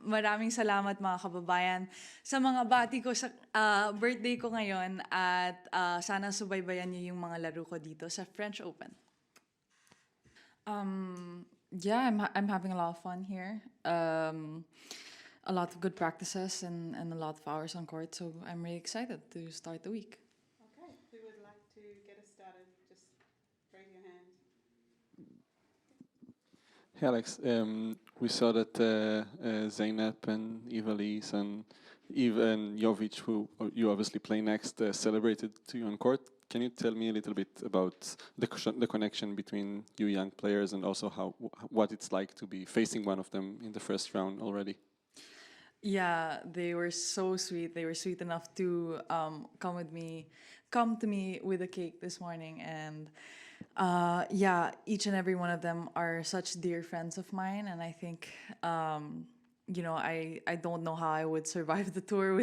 Maraming salamat mga kababayan sa mga bati ko sa birthday ko ngayon at sana subaybayan niyo yung mga laro ko dito sa French Open. Yeah, I'm having a lot of fun here. A lot of good practices and a lot of hours on court, so I'm really excited to start the week. Okay, who would like to get us started? Just raise your hand. Hey Alex, we saw that Zeynep and Ivelisse and even Jovic, who you obviously play next, celebrated to you on court. Can you tell me a little bit about the connection between you young players and also what it's like to be facing one of them in the first round already? Yeah, they were so sweet. They were sweet enough to come to me with a cake this morning, and yeah, each and every one of them are such dear friends of mine, and I think you know, I don't know how I would survive the tour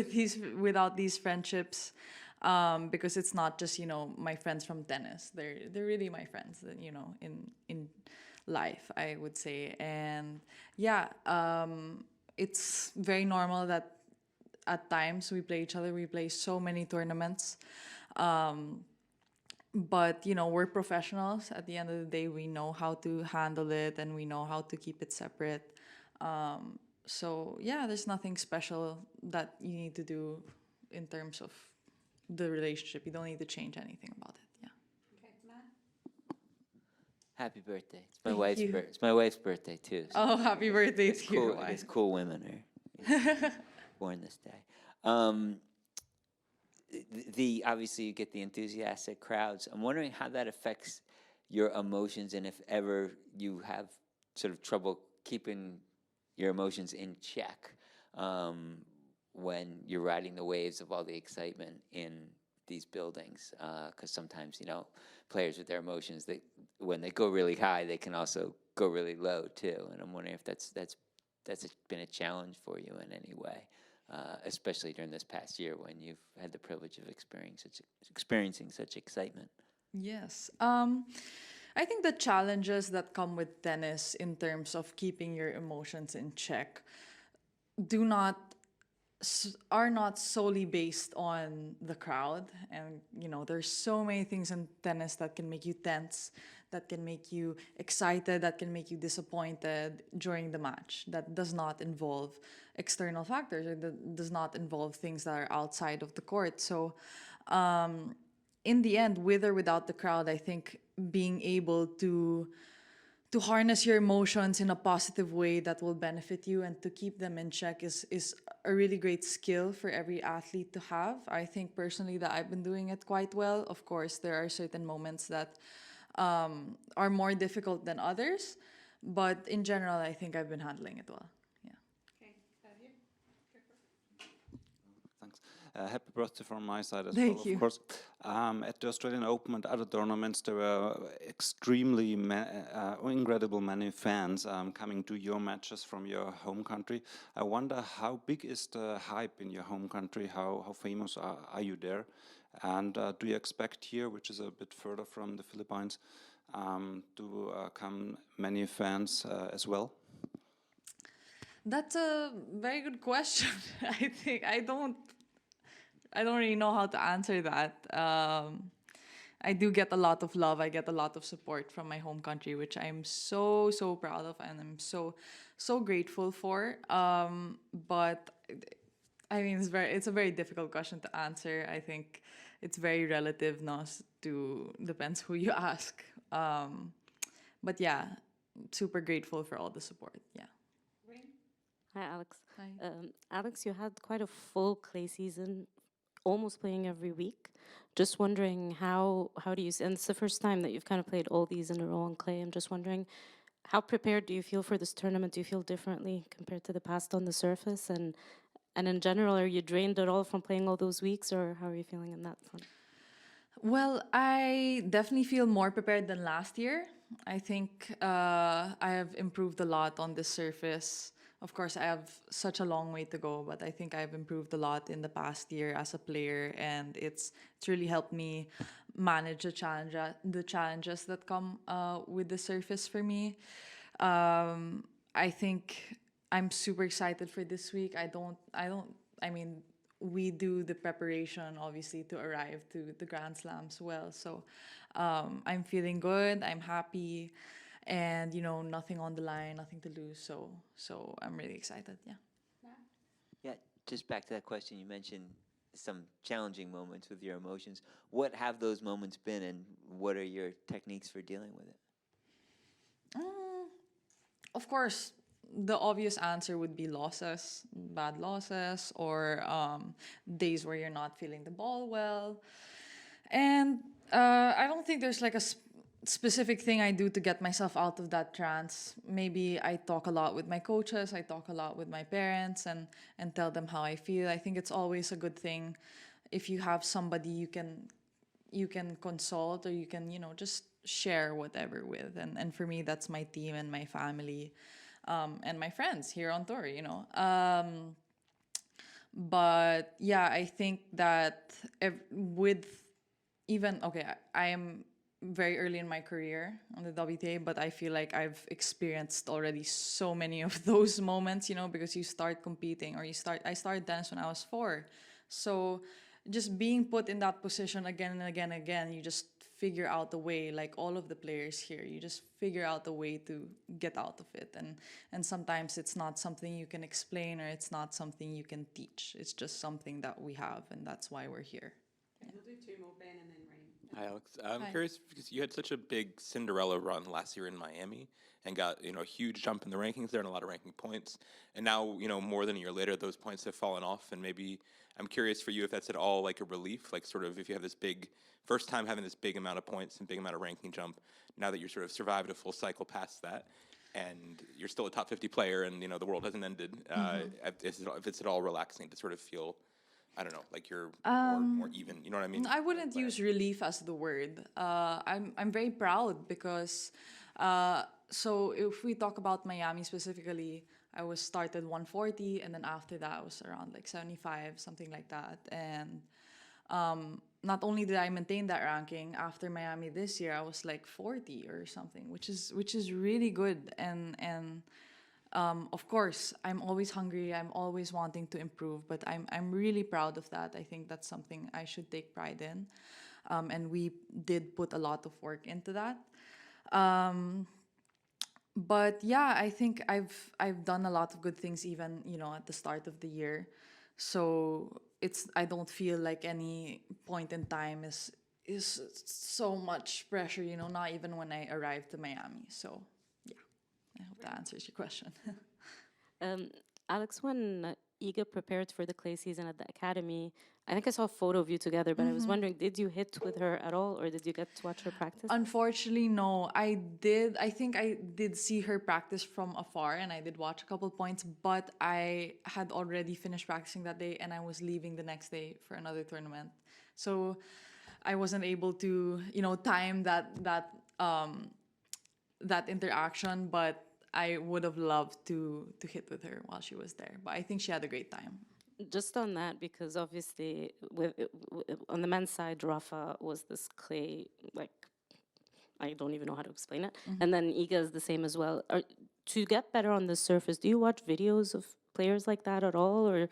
without these friendships, because it's not just, you know, my friends from tennis. They're really my friends, you know, in life, I would say. And yeah, it's very normal that at times we play each other. We play so many tournaments. But, you know, we're professionals. At the end of the day, we know how to handle it and we know how to keep it separate. So, yeah, there's nothing special that you need to do in terms of the relationship. You don't need to change anything about it. Yeah. Okay, Matt. Happy birthday! It's my Thank wife's you. It's my wife's birthday too. So Oh, happy birthday it's to your cool. I guess wife. cool women are born this day. Obviously you get the enthusiastic crowds. I'm wondering how that affects your emotions, and if ever you have sort of trouble keeping your emotions in check when you're riding the waves of all the excitement in these buildings, because sometimes, you know, players with their emotions, when they go really high, they can also go really low too. And I'm wondering if that's been a challenge for you in any way, especially during this past year when you've had the privilege of experiencing such excitement. Yes. I think the challenges that come with tennis in terms of keeping your emotions in check are not solely based on the crowd. And, you know, there's so many things in tennis that can make you tense, that can make you excited, that can make you disappointed during the match. That does not involve external factors, or that does not involve things that are outside of the court. So in the end, with or without the crowd, I think being able to harness your emotions in a positive way that will benefit you and to keep them in check is a really great skill for every athlete to have. I think personally that I've been doing it quite well. Of course, there are certain moments that are more difficult than others, but in general, I think I've been handling it well. Yeah. Okay, here. Go for it. Thanks. Happy birthday from my side as Thank well, you. of course. At the Australian Open and other tournaments, there were extremely incredible many fans coming to your matches from your home country. I wonder, how big is the hype in your home country? How famous are you there? And do you expect here, which is a bit further from the Philippines, to come many fans as well? That's a very good question. I think I don't really know how to answer that. I do get a lot of love. I get a lot of support from my home country, which I'm so proud of, and I'm so grateful for. But I mean, it's a very difficult question to answer. I think it's very relative, no? Depends who you ask. But yeah, super grateful for all the support. Yeah. Hi, Alex. Hi. Alex, you had quite a full clay season, almost playing every week. Just wondering how do you, and it's the first time that you've kind of played all these in a row on clay. I'm just wondering, how prepared do you feel for this tournament? Do you feel differently compared to the past on the surface? And in general, are you drained at all from playing all those weeks, or how are you feeling in that front? Well, I definitely feel more prepared than last year. I think I have improved a lot on this surface. Of course, I have such a long way to go, but I think I've improved a lot in the past year as a player, and it's really helped me manage the challenges that come with the surface for me. I think I'm super excited for this week. I mean, we do the preparation obviously to arrive to the Grand Slams well. So I'm feeling good. I'm happy, and nothing on the line, nothing to lose. So I'm really excited. Yeah. Yeah, just back to that question, you mentioned some challenging moments with your emotions. What have those moments been, and what are your techniques for dealing with it? Of course, the obvious answer would be losses, bad losses, or days where you're not feeling the ball well. And I don't think there's like a specific thing I do to get myself out of that trance. Maybe I talk a lot with my coaches, I talk a lot with my parents, and tell them how I feel. I think it's always a good thing if you have somebody you can consult, or you can just share whatever with. And for me, that's my team and my family, and my friends here on tour. But yeah, I think that with even okay, I am very early in my career on the WTA, but I feel like I've experienced already so many of those moments, because you start competing, or I started tennis when I was 4. So just being put in that position again and again and again, you just figure out a way, like all of the players here, you just figure out a way to get out of it. And sometimes it's not something you can explain, or it's not something you can teach. It's just something that we have, and that's why we're here. Okay, we'll do 2 more, Ben and then Rain. Hi, Alex. I'm Hi. curious because you had such a big Cinderella run last year in Miami and got, a huge jump in the rankings there and a lot of ranking points. And now, more than a year later, those points have fallen off. And maybe I'm curious for you if that's at all like a relief, like sort of if you have this big, first time having this big amount of points and big amount of ranking jump, now that you're sort of survived a full cycle past that, and you're still a top 50 player and, the world hasn't ended, if it's at all relaxing to sort of feel, I don't know, like you're more even, you know what I mean? I wouldn't use relief as the word. I'm very proud because, so if we talk about Miami specifically, I was started 140, and then after that I was around like 75, something like that. And not only did I maintain that ranking after Miami this year, I was like 40 or something, which is really good. And of course, I'm always hungry. I'm always wanting to improve, but I'm really proud of that. I think that's something I should take pride in, and we did put a lot of work into that. But yeah, I think I've done a lot of good things, even at the start of the year. So I don't feel like any point in time is so much pressure. Not even when I arrived to Miami. So. I hope that answers your question. Alex, when Iga prepared for the clay season at the academy, I think I saw a photo of you together, but I was wondering, did you hit with her at all, or did you get to watch her practice? Unfortunately, no. I think I did see her practice from afar, and I did watch a couple points, but I had already finished practicing that day, and I was leaving the next day for another tournament. So I wasn't able to, time that interaction, but I would have loved to hit with her while she was there. But I think she had a great time. Just on that, because obviously on the men's side, Rafa was this clay, like, I don't even know how to explain it. And then Iga is the same as well. To get better on the surface, do you watch videos of players like that at all? Or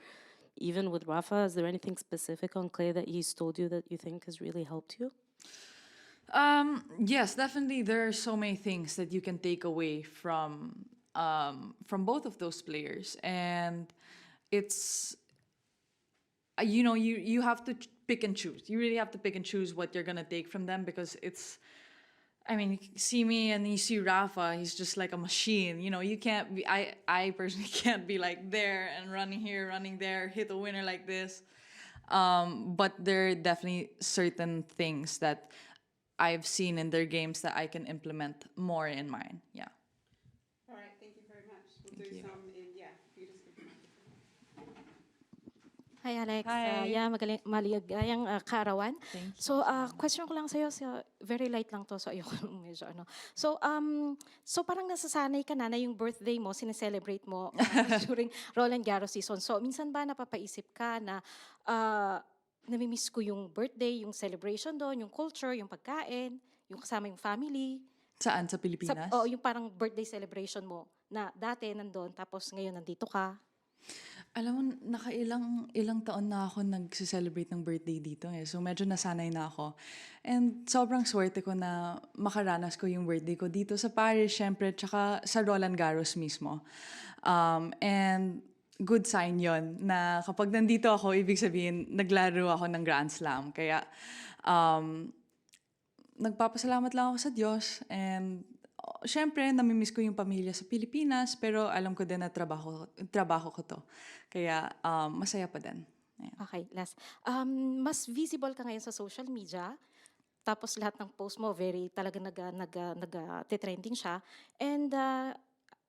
even with Rafa, is there anything specific on clay that he's told you that you think has really helped you? Yes, definitely. There are so many things that you can take away from both of those players, and it's you have to pick and choose. You really have to pick and choose what you're gonna take from them, because it's. I mean, you see me and you see Rafa, he's just like a machine. You can't be. I personally can't be like there and running here, running there, hit a winner like this. But there are definitely certain things that I've seen in their games that I can implement more in mine. Yeah. All right, thank you very much. We'll do some in, you just give me. Hi, Alex. Hi. Yeah, maligayang kaarawan. Thank you. So, question ko lang sa'yo, very light lang to, so ayoko medyo ano. So, parang nasasanay ka na yung birthday mo, sineselebrate mo during Roland-Garros season. So, minsan ba napapaisip ka na namimiss ko yung birthday, yung celebration doon, yung culture, yung pagkain, yung kasama yung family? Saan? Sa Pilipinas? Yung parang birthday celebration mo na dati nandun, tapos ngayon nandito ka. Alam mo, ilang taon na ako nag-celebrate ng birthday dito eh. So medyo nasanay na ako. And sobrang swerte ko na makaranas ko yung birthday ko dito sa Paris, syempre, tsaka sa Roland-Garros mismo. And good sign yon na kapag nandito ako, ibig sabihin, naglaro ako ng Grand Slam. Kaya nagpapasalamat lang ako sa Diyos. And syempre, namimiss ko yung pamilya sa Pilipinas, pero alam ko din na trabaho ko to. Kaya masaya pa din. Ayan. Okay, last. Mas visible ka ngayon sa social media. Tapos lahat ng post mo, very talaga nag-trending siya. And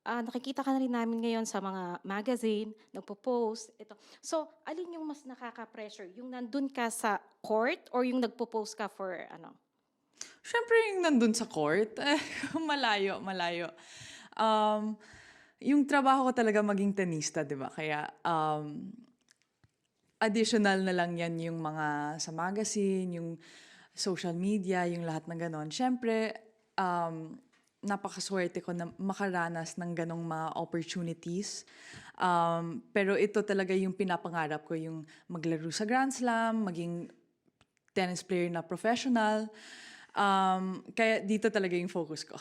nakikita ka na rin namin ngayon sa mga magazine, nagpo-post. Ito. So, alin yung mas nakaka-pressure? Yung nandun ka sa court or yung nagpo-post ka for ano? Siyempre yung nandun sa court, malayo. Yung trabaho ko talaga maging tenista, di ba? Kaya additional na lang yan yung mga sa magazine, yung social media, yung lahat ng ganon. Siyempre, napakaswerte ko na makaranas ng ganong mga opportunities. Pero ito talaga yung pinapangarap ko, yung maglaro sa Grand Slam, maging tennis player na professional. Kaya dito talaga yung focus ko.